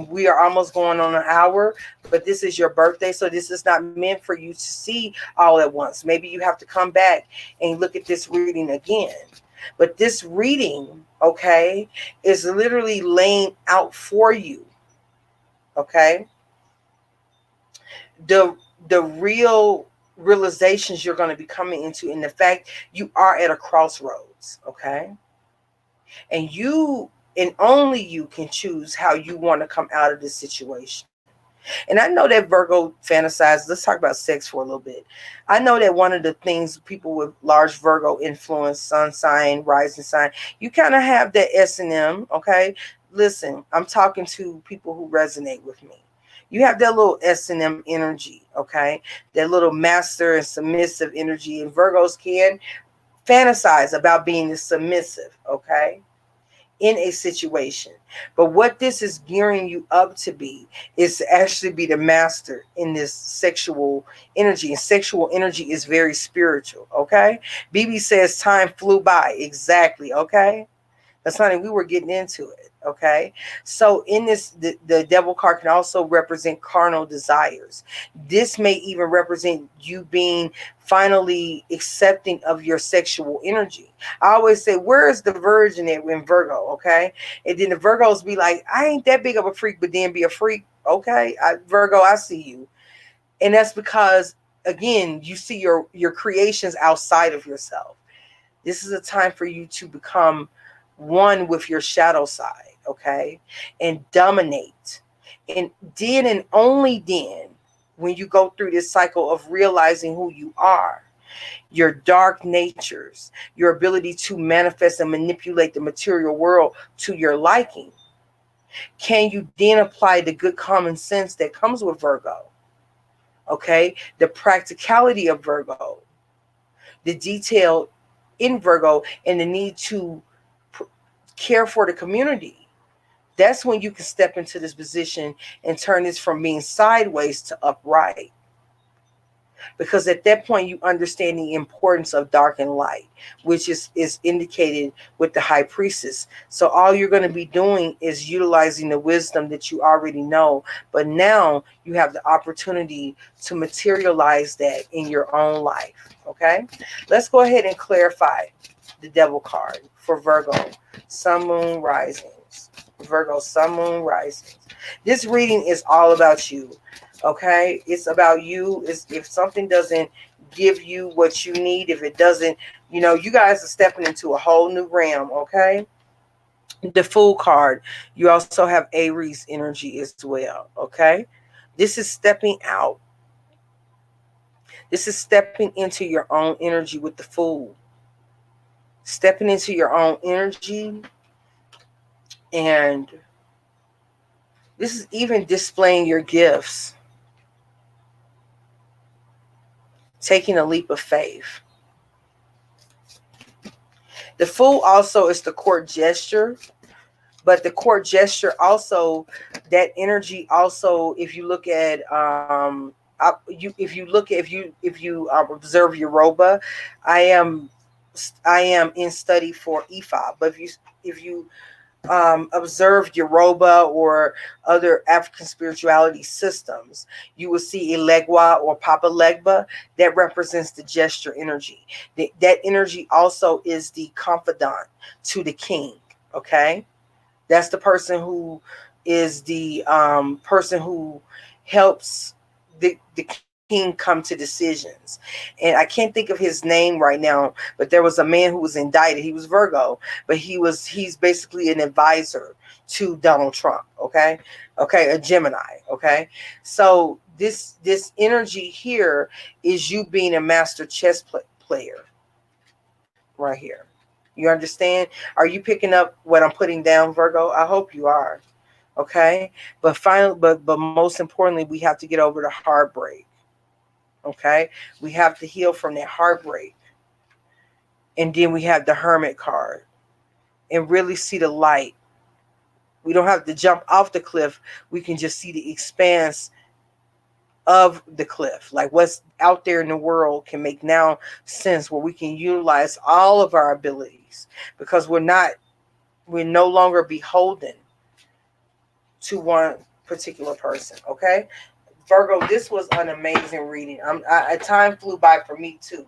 Speaker 1: We are almost going on an hour, but this is your birthday, so this is not meant for you to see all at once. Maybe you have to come back and look at this reading again. But this reading, okay, is literally laying out for you. Okay, the real realizations you're going to be coming into, in the fact you are at a crossroads. Okay, and you and only you can choose how you want to come out of this situation. And I know that Virgo fantasizes. Let's talk about sex for a little bit. I know that one of the things people with large Virgo influence, sun sign, rising sign, you kind of have that S&M, okay? Listen, I'm talking to people who resonate with me. You have that little S&M energy, okay? That little master and submissive energy. And Virgos can fantasize about being the submissive, okay? In a situation. But what this is gearing you up to be is to actually be the master in this sexual energy. And sexual energy is very spiritual, okay? BB says time flew by. Exactly, okay? That's honey, we were getting into it, okay? So in this, the devil card can also represent carnal desires. This may even represent you being finally accepting of your sexual energy. I always say, where is the virgin at in Virgo, okay? And then the Virgos be like, I ain't that big of a freak, but then be a freak, okay? Virgo, I see you. And that's because, again, you see your creations outside of yourself. This is a time for you to become one with your shadow side, okay? And dominate. And then and only then, when you go through this cycle of realizing who you are, your dark natures, your ability to manifest and manipulate the material world to your liking, can you then apply the good common sense that comes with Virgo, okay? The practicality of Virgo, the detail in Virgo, and the need to care for the community. That's when you can step into this position and turn this from being sideways to upright. Because at that point, you understand the importance of dark and light, which is indicated with the high priestess. So all you're going to be doing is utilizing the wisdom that you already know. But now you have the opportunity to materialize that in your own life. Okay? Let's go ahead and clarify the devil card for Virgo, Sun, Moon, Risings. Virgo, Sun, Moon, Risings. This reading is all about you. Okay, it's about you. If something doesn't give you what you need, if it doesn't, you guys are stepping into a whole new realm. Okay, the Fool card, you also have Aries energy as well. Okay, this is stepping out. This is stepping into your own energy with the Fool. Stepping into your own energy, and this is even displaying your gifts. Taking a leap of faith. The Fool also is the court gesture, but the court gesture also, that energy also, if you look at if you observe Yoruba, I am in study for Ifa, but if you observed Yoruba or other African spirituality systems, you will see Elegua or Papa Legba. That represents the gesture energy. That energy also is the confidant to the king. Okay, that's the person who is the person who helps the king come to decisions. And I can't think of his name right now, but there was a man who was indicted. He was Virgo, but he's basically an advisor to Donald Trump. Okay, a Gemini. Okay, so this energy here is you being a master chess player right here. You understand? Are you picking up what I'm putting down, Virgo? I hope you are. Okay, but most importantly, we have to get over the heartbreak. Okay, we have to heal from that heartbreak. And then we have the Hermit card and really see the light. We don't have to jump off the cliff. We can just see the expanse of the cliff. Like what's out there in the world can make now sense, where we can utilize all of our abilities, because we're no longer beholden to one particular person. Okay, Virgo, this was an amazing reading. Time flew by for me too.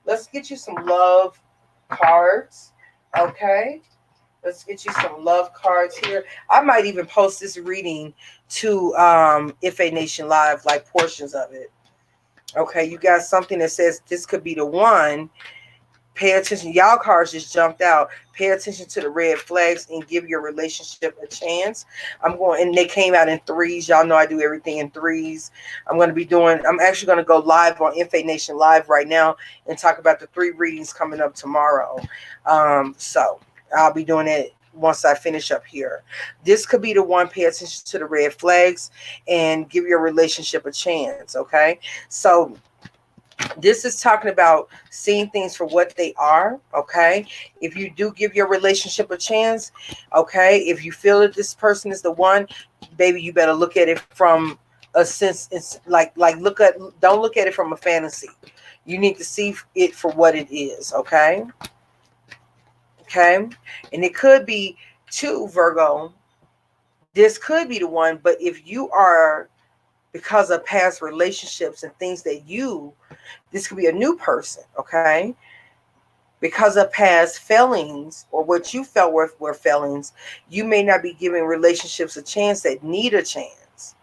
Speaker 1: Let's get you some love cards. Okay, let's get you some love cards here. I might even post this reading to Ife Nation Live, like portions of it. Okay, you got something that says this could be the one, Pay attention. Y'all cards just jumped out. Pay attention to the red flags and give your relationship a chance. And they came out in threes. Y'all know I do everything in threes. I'm actually going to go live on FA Nation Live right now and talk about the 3 readings coming up tomorrow. So I'll be doing it once I finish up here. This could be the one. Pay attention to the red flags and give your relationship a chance. Okay. So this is talking about seeing things for what they are, okay? If you do give your relationship a chance, okay? If you feel that this person is the one, baby, you better look at it from a sense. It's don't look at it from a fantasy. You need to see it for what it is, okay? Okay? And it could be too, Virgo. This could be the one, but if you are, because of past relationships and things that this could be a new person, okay? Because of past failings or what you felt were failings, you may not be giving relationships a chance that need a chance,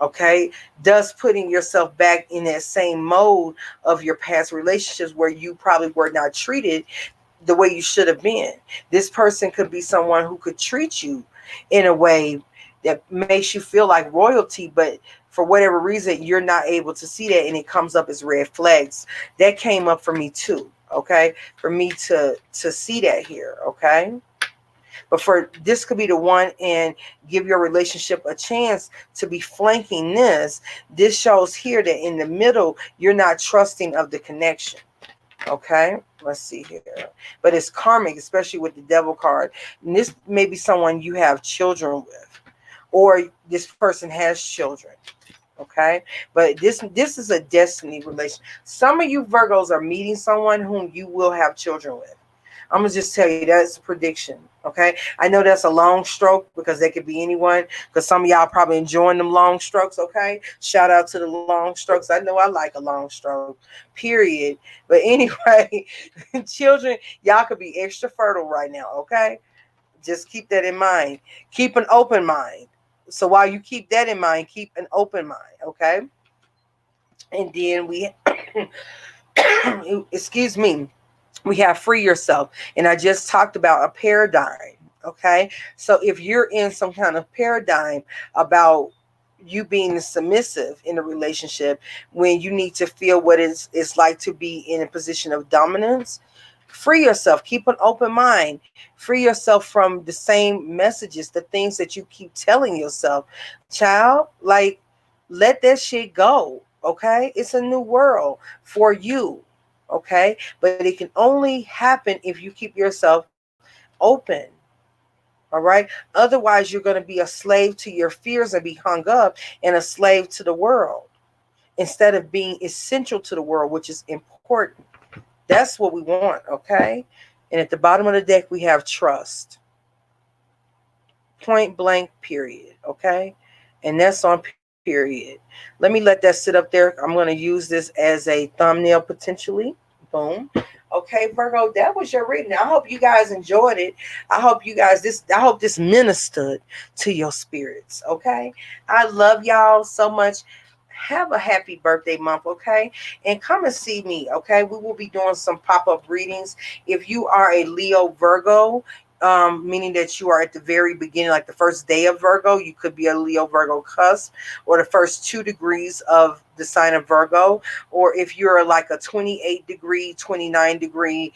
Speaker 1: okay? Thus putting yourself back in that same mode of your past relationships where you probably were not treated the way you should have been. This person could be someone who could treat you in a way that makes you feel like royalty, but for whatever reason, you're not able to see that, and it comes up as red flags. That came up for me too, okay? For me to see that here, okay? But for this could be the one, and give your relationship a chance to be flanking this. This shows here that in the middle, you're not trusting of the connection, okay? Let's see here. But it's karmic, especially with the devil card. And this may be someone you have children with, or this person has children. Okay, but this is a destiny relation. Some of you Virgos are meeting someone whom you will have children with. I'm gonna just tell you that's a prediction. Okay, I know that's a long stroke because they could be anyone. Because some of y'all probably enjoying them long strokes. Okay, shout out to the long strokes. I know I like a long stroke. Period. But anyway, children, y'all could be extra fertile right now. Okay, just keep that in mind. Keep an open mind. So while you keep that in mind, keep an open mind, okay? And then excuse me, we have free yourself. And I just talked about a paradigm, okay? So if you're in some kind of paradigm about you being submissive in a relationship, when you need to feel what it's like to be in a position of dominance, free yourself. Keep an open mind. Free yourself from the same messages, the things that you keep telling yourself. Child, like, let that shit go, okay? It's a new world for you, okay? But it can only happen if you keep yourself open, all right? Otherwise, you're going to be a slave to your fears and be hung up, and a slave to the world instead of being essential to the world, which is important. That's what we want, okay? And at the bottom of the deck, we have trust. Point blank, period, okay? And that's on period. Let me let that sit up there. I'm going to use this as a thumbnail potentially. Boom. Okay, Virgo, that was your reading. I hope you guys enjoyed it. I hope this ministered to your spirits, okay? I love y'all so much. Have a happy birthday month, okay? And come and see me, okay? We will be doing some pop-up readings. If you are a Leo Virgo, meaning that you are at the very beginning, like the first day of Virgo, you could be a Leo Virgo cusp, or the first 2 degrees of the sign of Virgo, or if you're like a 28 degree, 29 degree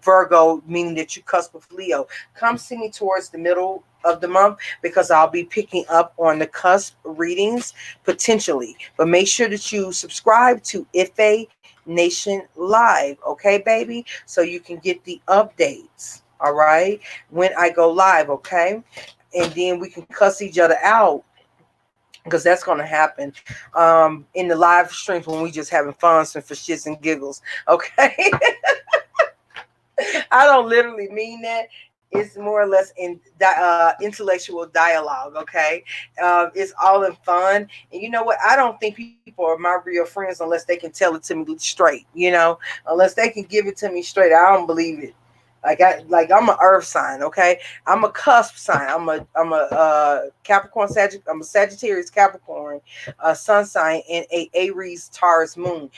Speaker 1: Virgo, meaning that you cusp with Leo, come see me towards the middle of the month, because I'll be picking up on the cusp readings potentially. But make sure that you subscribe to IFA Nation Live, okay, baby, so you can get the updates, all right, when I go live, okay? And then we can cuss each other out, because that's going to happen in the live streams when we just having fun for shits and giggles, okay? I don't literally mean that. It's more or less in intellectual dialogue, okay? It's all in fun. And you know what? I don't think people are my real friends unless they can tell it to me straight, you know? Unless they can give it to me straight, I don't believe it. I'm an earth sign, okay? I'm a cusp sign. I'm a Capricorn-Sagittarius. I'm a Sagittarius Capricorn sun sign, and a Aries Taurus moon.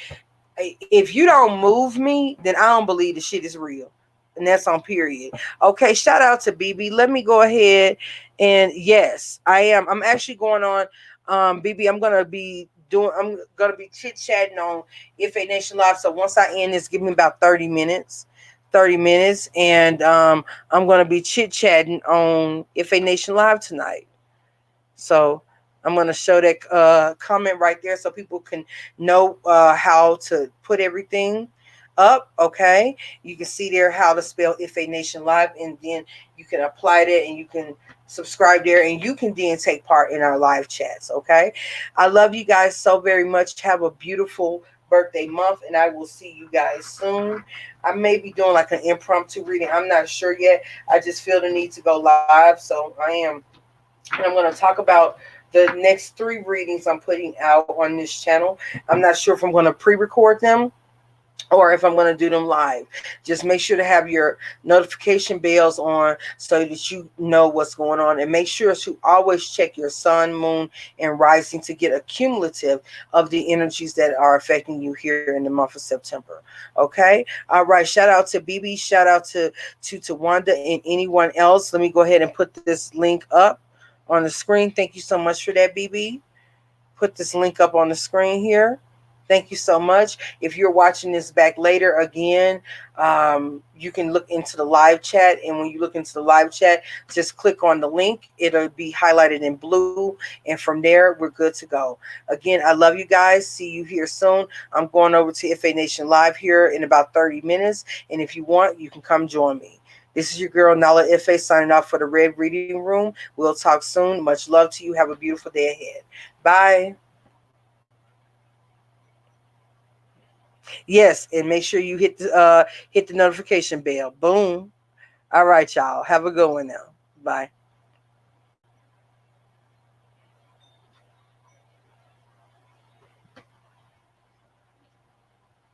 Speaker 1: If you don't move me, then I don't believe the shit is real. And that's on period. Okay, shout out to BB. Let me go ahead and yes, I am. I'm actually going on BB, I'm gonna be chit-chatting on If a Nation Live. So once I end this, give me about 30 minutes. 30 minutes, and I'm gonna be chit-chatting on If a Nation Live tonight. So I'm going to show that comment right there so people can know how to put everything up. Okay. You can see there how to spell If a Nation Live, and then you can apply that and you can subscribe there, and you can then take part in our live chats. Okay. I love you guys so very much. Have a beautiful birthday month, and I will see you guys soon. I may be doing like an impromptu reading. I'm not sure yet. I just feel the need to go live. So I am. And I'm going to talk about the next 3 readings I'm putting out on this channel. I'm not sure if I'm going to pre-record them or if I'm going to do them live. Just make sure to have your notification bells on so that you know what's going on. And make sure to always check your sun, moon, and rising to get a cumulative of the energies that are affecting you here in the month of September. Okay? All right. Shout out to BB. Shout out to Wanda and anyone else. Let me go ahead and put this link up on the screen. Thank you so much for that, BB. Put this link up on the screen here. Thank you so much. If you're watching this back later, again, you can look into the live chat. And when you look into the live chat, just click on the link. It'll be highlighted in blue. And from there, we're good to go. Again, I love you guys. See you here soon. I'm going over to If a Nation Live here in about 30 minutes. And if you want, you can come join me. This is your girl, Nala-Ife, signing off for the Red Reading Room. We'll talk soon. Much love to you. Have a beautiful day ahead. Bye. Yes, and make sure you hit the notification bell. Boom. All right, y'all. Have a good one now. Bye.